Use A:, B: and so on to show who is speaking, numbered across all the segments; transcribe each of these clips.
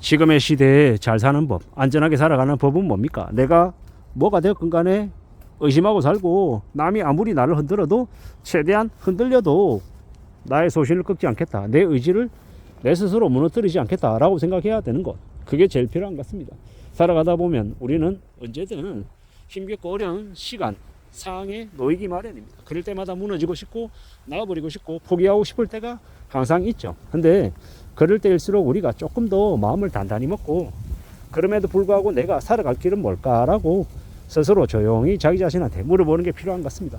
A: 지금의 시대에 잘 사는 법, 안전하게 살아가는 법은 뭡니까? 내가 뭐가 되었건 간에 의심하고 살고, 남이 아무리 나를 흔들어도 최대한 흔들려도 나의 소신을 꺾지 않겠다, 내 의지를 내 스스로 무너뜨리지 않겠다라고 생각해야 되는 것, 그게 제일 필요한 것 같습니다. 살아가다 보면 우리는 언제든 힘겹고 어려운 시간, 상황에 놓이기 마련입니다. 그럴 때마다 무너지고 싶고 나가버리고 싶고 포기하고 싶을 때가 항상 있죠. 근데 그럴 때일수록 우리가 조금 더 마음을 단단히 먹고, 그럼에도 불구하고 내가 살아갈 길은 뭘까라고 스스로 조용히 자기 자신한테 물어보는 게 필요한 것 같습니다.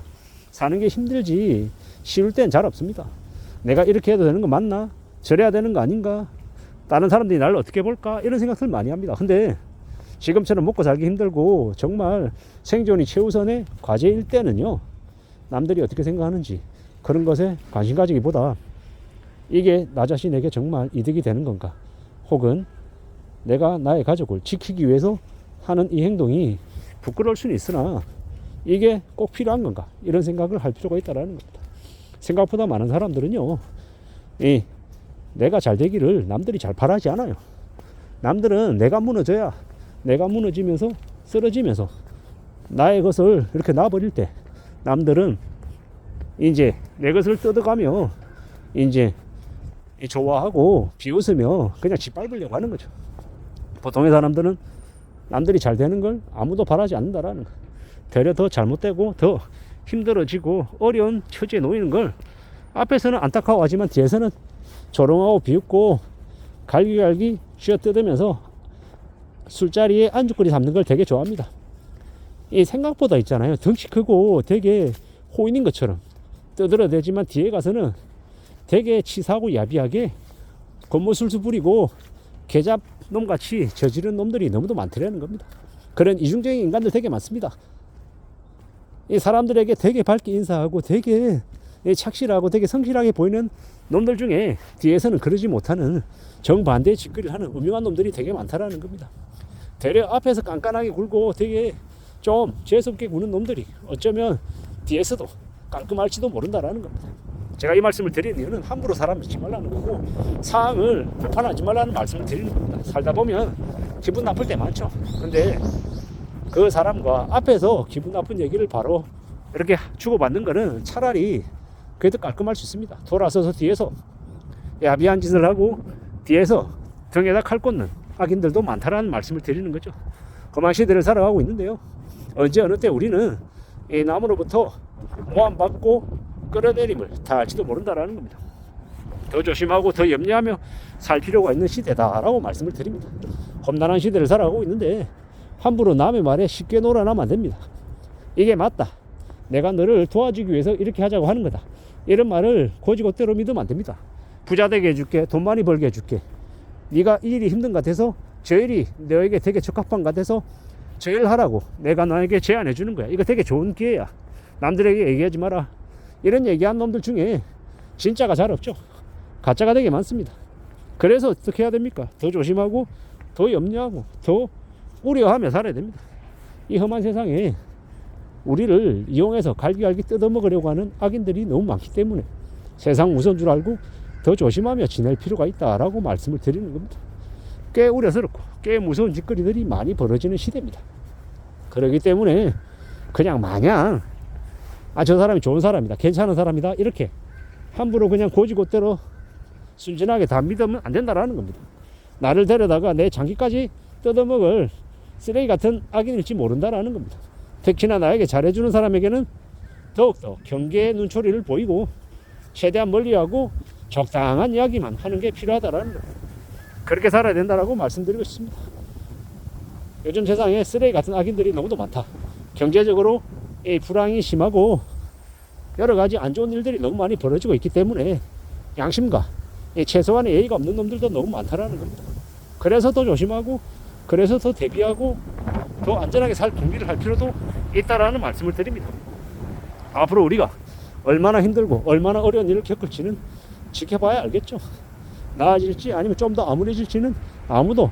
A: 사는 게 힘들지 쉬울 땐 잘 없습니다. 내가 이렇게 해도 되는 거 맞나? 저래야 되는 거 아닌가? 다른 사람들이 나를 어떻게 볼까? 이런 생각들 많이 합니다. 근데 지금처럼 먹고 살기 힘들고 정말 생존이 최우선의 과제일 때는요, 남들이 어떻게 생각하는지 그런 것에 관심 가지기보다 이게 나 자신에게 정말 이득이 되는 건가, 혹은 내가 나의 가족을 지키기 위해서 하는 이 행동이 부끄러울 수는 있으나 이게 꼭 필요한 건가, 이런 생각을 할 필요가 있다는 겁니다. 생각보다 많은 사람들은요, 내가 잘 되기를 남들이 잘 바라지 않아요. 남들은 내가 무너져야, 내가 무너지면서 쓰러지면서 나의 것을 이렇게 놔버릴 때 남들은 이제 내 것을 뜯어가며 이제 좋아하고 비웃으며 그냥 짓밟으려고 하는 거죠. 보통의 사람들은 남들이 잘 되는 걸 아무도 바라지 않는다라는 거, 되려 더 잘못되고 더 힘들어지고 어려운 처지에 놓이는 걸 앞에서는 안타까워하지만 뒤에서는 조롱하고 비웃고 갈기갈기 쥐어뜯으면서 술자리에 안주거리 삼는 걸 되게 좋아합니다. 이 생각보다 있잖아요, 덩치 크고 되게 호인인 것처럼 떠들어대지만 뒤에 가서는 되게 치사하고 야비하게 겉모술수 부리고 계잡놈같이 저지른 놈들이 너무도 많더라는 겁니다. 그런 이중적인 인간들 되게 많습니다. 이 사람들에게 되게 밝게 인사하고 되게 착실하고 되게 성실하게 보이는 놈들 중에 뒤에서는 그러지 못하는 정반대의 짓거리를 하는 음흉한 놈들이 되게 많다라는 겁니다. 대려 앞에서 깐깐하게 굴고 되게 좀 재수없게 구는 놈들이 어쩌면 뒤에서도 깔끔할지도 모른다라는 겁니다. 제가 이 말씀을 드리는 이유는 함부로 사람 믿지 말라는 거고, 상황을 비판하지 말라는 말씀을 드리는 겁니다. 살다 보면 기분 나쁠 때 많죠. 근데 그 사람과 앞에서 기분 나쁜 얘기를 바로 이렇게 주고받는 거는 차라리 그래도 깔끔할 수 있습니다. 돌아서서 뒤에서 야비한 짓을 하고 뒤에서 등에다 칼 꽂는 악인들도 많다라는 말씀을 드리는 거죠. 험한 시대를 살아가고 있는데요, 언제 어느 때 우리는 이 나무로부터 모함받고 끌어내림을 당할지도 모른다라는 겁니다. 더 조심하고 더 염려하며 살 필요가 있는 시대다라고 말씀을 드립니다. 험난한 시대를 살아가고 있는데 함부로 남의 말에 쉽게 놀아나면 안 됩니다. 이게 맞다, 내가 너를 도와주기 위해서 이렇게 하자고 하는 거다, 이런 말을 고지고대로 믿으면 안 됩니다. 부자 되게 해줄게, 돈 많이 벌게 해줄게, 네가 이 일이 힘든 것 같아서 저 일이 너에게 되게 적합한 것 같아서 저 일 하라고 내가 너에게 제안해 주는 거야, 이거 되게 좋은 기회야, 남들에게 얘기하지 마라, 이런 얘기한 놈들 중에 진짜가 잘 없죠. 가짜가 되게 많습니다. 그래서 어떻게 해야 됩니까? 더 조심하고 더 염려하고 더 우려하며 살아야 됩니다. 이 험한 세상에 우리를 이용해서 갈기갈기 뜯어먹으려고 하는 악인들이 너무 많기 때문에 세상 우선 줄 알고 더 조심하며 지낼 필요가 있다라고 말씀을 드리는 겁니다. 꽤 우려스럽고 꽤 무서운 짓거리들이 많이 벌어지는 시대입니다. 그렇기 때문에 그냥 마냥 저 사람이 좋은 사람이다, 괜찮은 사람이다, 이렇게 함부로 그냥 고지고대로 순진하게 다 믿으면 안 된다라는 겁니다. 나를 데려다가 내 장기까지 뜯어먹을 쓰레기 같은 악인일지 모른다라는 겁니다. 특히나 나에게 잘해주는 사람에게는 더욱더 경계의 눈초리를 보이고 최대한 멀리하고 적당한 이야기만 하는 게 필요하다라는 겁니다. 그렇게 살아야 된다라고 말씀드리고 싶습니다. 요즘 세상에 쓰레기 같은 악인들이 너무도 많다. 경제적으로 불황이 심하고 여러 가지 안 좋은 일들이 너무 많이 벌어지고 있기 때문에 양심과 최소한의 예의가 없는 놈들도 너무 많다라는 겁니다. 그래서 더 조심하고, 그래서 더 대비하고 더 안전하게 살 준비를 할 필요도 있다라는 말씀을 드립니다. 앞으로 우리가 얼마나 힘들고 얼마나 어려운 일을 겪을지는 지켜봐야 알겠죠. 나아질지 아니면 좀 더 암울해질지는 아무도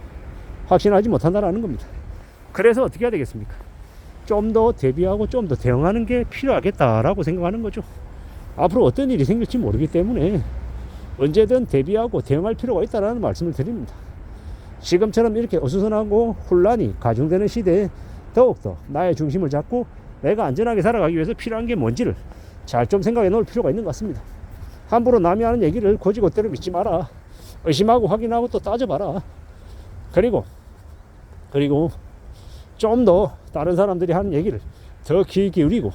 A: 확신하지 못한다라는 겁니다. 그래서 어떻게 해야 되겠습니까? 좀 더 대비하고 좀 더 대응하는 게 필요하겠다라고 생각하는 거죠. 앞으로 어떤 일이 생길지 모르기 때문에 언제든 대비하고 대응할 필요가 있다는 말씀을 드립니다. 지금처럼 이렇게 어수선하고 혼란이 가중되는 시대에 더욱더 나의 중심을 잡고 내가 안전하게 살아가기 위해서 필요한 게 뭔지를 잘 좀 생각해 놓을 필요가 있는 것 같습니다. 함부로 남이 하는 얘기를 고지고대로 믿지 마라. 의심하고 확인하고 또 따져봐라. 그리고 좀 더 다른 사람들이 하는 얘기를 더 귀 기울이고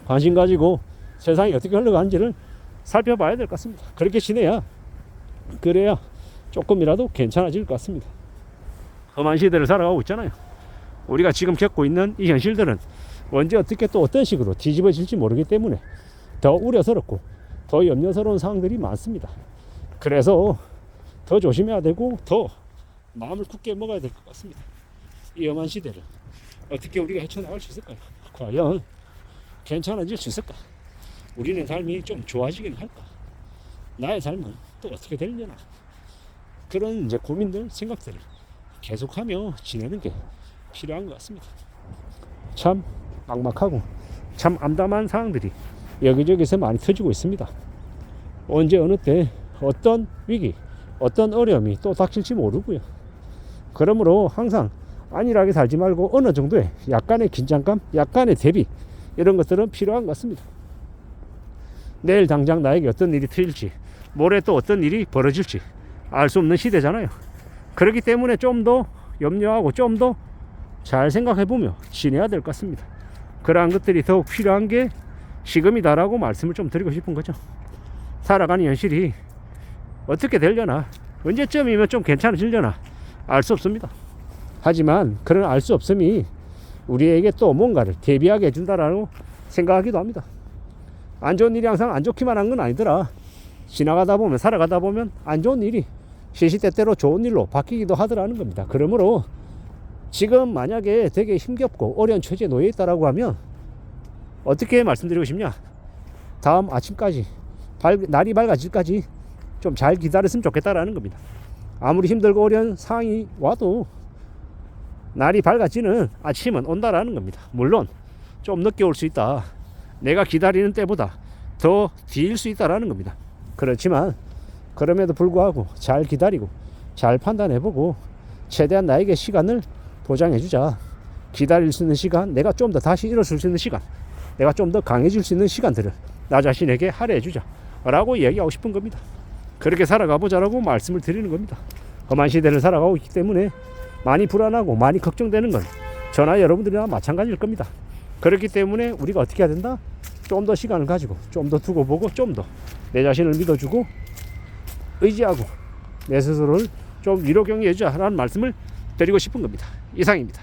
A: 관심 가지고 세상이 어떻게 흘러가는지를 살펴봐야 될 것 같습니다. 그렇게 그래야 조금이라도 괜찮아질 것 같습니다. 험한 시대를 살아가고 있잖아요. 우리가 지금 겪고 있는 이 현실들은 언제 어떻게 또 어떤 식으로 뒤집어질지 모르기 때문에 더 우려스럽고 더 염려스러운 상황들이 많습니다. 그래서 더 조심해야 되고 더 마음을 굳게 먹어야 될 것 같습니다. 이 험한 시대를 어떻게 우리가 헤쳐나갈 수 있을까요? 과연 괜찮아질 수 있을까? 우리는 삶이 좀 좋아지긴 할까? 나의 삶은 또 어떻게 되려나? 그런 이제 고민들, 생각들을 계속하며 지내는 게 필요한 것 같습니다. 참 막막하고 참 암담한 상황들이 여기저기서 많이 터지고 있습니다. 언제 어느 때 어떤 위기, 어떤 어려움이 또 닥칠지 모르고요. 그러므로 항상 안일하게 살지 말고 어느 정도의 약간의 긴장감, 약간의 대비 이런 것들은 필요한 것 같습니다. 내일 당장 나에게 어떤 일이 트일지, 모레 또 어떤 일이 벌어질지 알 수 없는 시대잖아요. 그렇기 때문에 좀 더 염려하고 좀 더 잘 생각해보며 지내야 될 것 같습니다. 그러한 것들이 더욱 필요한 게 지금이다라고 말씀을 좀 드리고 싶은 거죠. 살아가는 현실이 어떻게 되려나, 언제쯤이면 좀 괜찮아지려나 알 수 없습니다. 하지만 그런 알 수 없음이 우리에게 또 뭔가를 대비하게 해준다라고 생각하기도 합니다. 안 좋은 일이 항상 안 좋기만 한 건 아니더라. 지나가다 보면, 살아가다 보면 안 좋은 일이 시시때때로 좋은 일로 바뀌기도 하더라는 겁니다. 그러므로 지금 만약에 되게 힘겹고 어려운 처지에 놓여 있다라고 하면 어떻게 말씀드리고 싶냐? 다음 아침까지, 날이 밝아질까지 좀 잘 기다렸으면 좋겠다라는 겁니다. 아무리 힘들고 어려운 상황이 와도 날이 밝아지는 아침은 온다라는 겁니다. 물론 좀 늦게 올 수 있다. 내가 기다리는 때보다 더 뒤일 수 있다라는 겁니다. 그렇지만 그럼에도 불구하고 잘 기다리고 잘 판단해보고 최대한 나에게 시간을 보장해주자. 기다릴 수 있는 시간, 내가 좀 더 다시 일어설 수 있는 시간, 내가 좀 더 강해질 수 있는 시간들을 나 자신에게 할애해주자 라고 얘기하고 싶은 겁니다. 그렇게 살아가보자라고 말씀을 드리는 겁니다. 험한 시대를 살아가고 있기 때문에 많이 불안하고 많이 걱정되는 건 저나 여러분들이나 마찬가지일 겁니다. 그렇기 때문에 우리가 어떻게 해야 된다? 좀 더 시간을 가지고 좀 더 두고 보고 좀 더 내 자신을 믿어주고 의지하고 내 스스로를 좀 위로 격려해주자라는 말씀을 드리고 싶은 겁니다. 이상입니다.